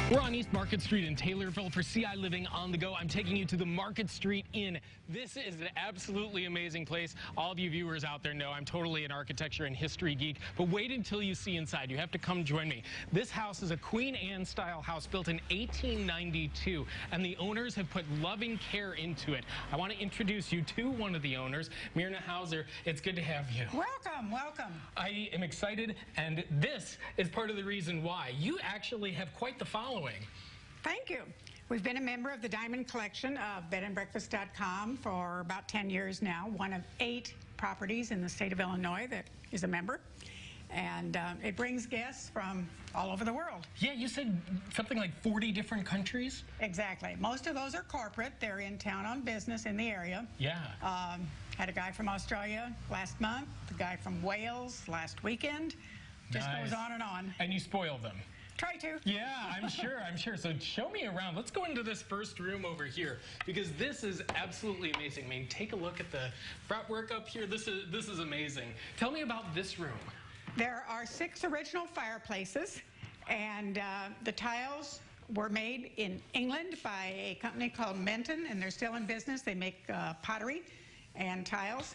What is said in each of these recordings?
We're on East Market Street in Taylorville for CI Living on the Go. I'm taking you to the Market Street Inn. This is an absolutely amazing place. All of you viewers out there know I'm totally an architecture and history geek, but wait until you see inside. You have to come join me. This house is a Queen Anne style house built in 1892, and the owners have put loving care into it. I want to introduce you to one of the owners, Myrna Hauser. It's good to have you. Welcome, welcome. I am excited, and this is part of the reason why. You actually have quite the following. Thank you. We've been a member of the Diamond Collection of bedandbreakfast.com for about 10 years now, one of 8 properties in the state of Illinois that is a member. And it brings guests from all over the world. Yeah, you said something like 40 different countries? Exactly. Most of those are corporate. They're in town on business in the area. Yeah. Had a guy from Australia last month, a guy from Wales last weekend. Just Nice. goes on and on. And you spoil them. Try to. Yeah, I'm sure, I'm sure. So show me around. Let's go into this first room over here, because this is absolutely amazing. I mean, take a look at the fretwork up here. This is amazing. Tell me about this room. There are 6 original fireplaces, and the tiles were made in England by a company called Menton, and they're still in business. They make pottery and tiles.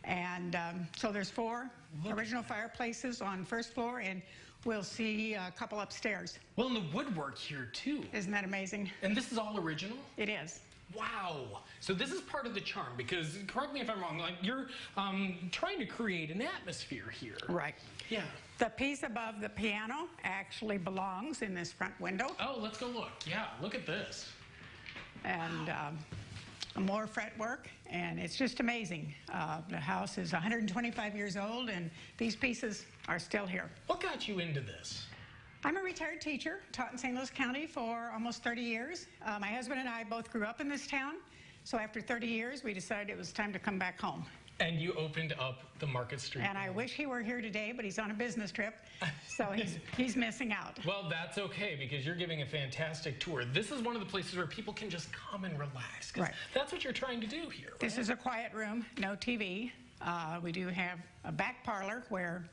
And so there's 4 original fireplaces on first floor, and we'll see a couple upstairs. Well, and the woodwork here, too. Isn't that amazing? And this is all original? It is. Wow. So this is part of the charm, because, correct me if I'm wrong, like you're trying to create an atmosphere here. Right. Yeah. The piece above the piano actually belongs in this front window. Oh, let's go look. Yeah, look at this. And more fretwork, and it's just amazing. The house is 125 years old, and these pieces are still here. What got you into this? I'm a retired teacher, taught in St. Louis County for almost 30 years. My husband and I both grew up in this town, so after 30 years, we decided it was time to come back home. And you opened up the Market Street. And I wish he were here today, but he's on a business trip, so he's missing out. Well, that's okay, because you're giving a fantastic tour. This is one of the places where people can just come and relax. 'Cause right. That's what you're trying to do here, right? This is a quiet room, no TV. We do have a back parlor where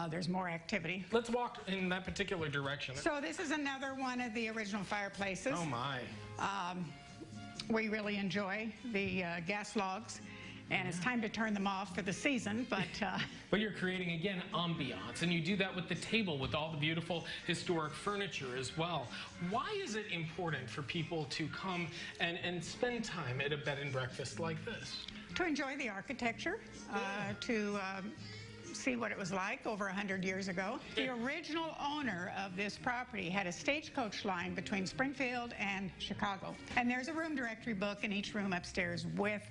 there's more activity. Let's walk in that particular direction. So this is another one of the original fireplaces. Oh, my. We really enjoy the gas logs, and it's time to turn them off for the season, but... But you're creating, again, ambiance, and you do that with the table, with all the beautiful historic furniture as well. Why is it important for people to come and spend time at a bed and breakfast like this? To enjoy the architecture, to see what it was like over 100 years ago. The original owner of this property had a stagecoach line between Springfield and Chicago. And there's a room directory book in each room upstairs with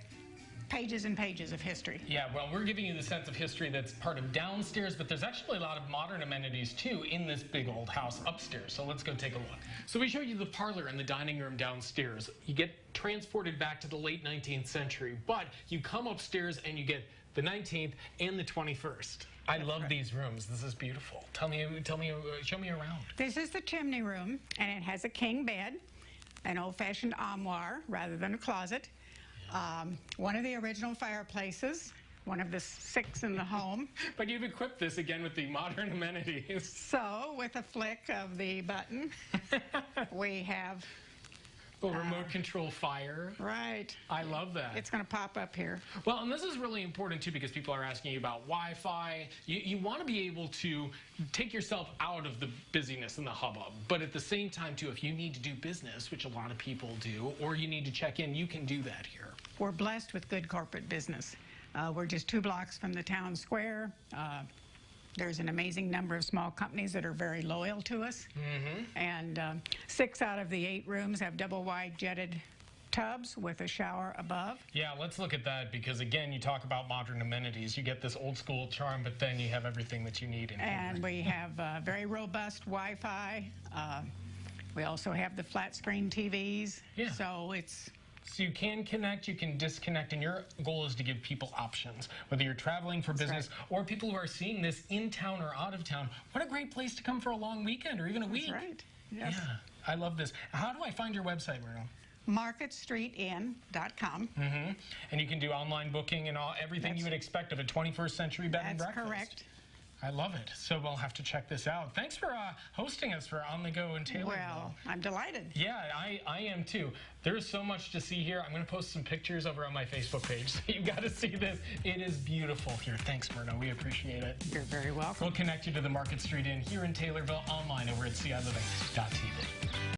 pages and pages of history. Yeah, well, we're giving you the sense of history that's part of downstairs, but there's actually a lot of modern amenities, too, in this big old house upstairs. So let's go take a look. So we show you the parlor and the dining room downstairs. You get transported back to the late 19th century, but you come upstairs and you get the 19th and the 21st. I love these rooms. This is beautiful. Show me around. This is the chimney room, and it has a king bed, an old-fashioned armoire rather than a closet. One of the original fireplaces, one of the 6 in the home. But you've equipped this again with the modern amenities. So, with a flick of the button, we have... remote control fire. Right. I love that. It's going to pop up here. Well, and this is really important, too, because people are asking you about Wi-Fi. You want to be able to take yourself out of the busyness and the hubbub. But at the same time, too, if you need to do business, which a lot of people do, or you need to check in, you can do that here. We're blessed with good corporate business. We're just 2 blocks from the town square. There's an amazing number of small companies that are very loyal to us. And 6 out of the 8 rooms have double wide jetted tubs with a shower above. Yeah, let's look at that, because again, you talk about modern amenities. You get this old school charm, but then you have everything that you need in here. And we have very robust Wi-Fi. We also have the flat screen TVs. Yeah. So you can connect, you can disconnect, and your goal is to give people options. Whether you're traveling for business or people who are seeing this in town or out of town, what a great place to come for a long weekend or even a week. That's right. Yes. Yeah, I love this. How do I find your website, Myrna? MarketStreetInn.com. And you can do online booking and everything you would expect of a 21st century bed and breakfast. That's correct. I love it. So we'll have to check this out. Thanks for hosting us for On the Go in Taylorville. Well, I'm delighted. Yeah, I am too. There's so much to see here. I'm going to post some pictures over on my Facebook page, so you got to see this. It is beautiful here. Thanks, Myrna. We appreciate it. You're very welcome. We'll connect you to the Market Street Inn here in Taylorville online over at CILiving.tv.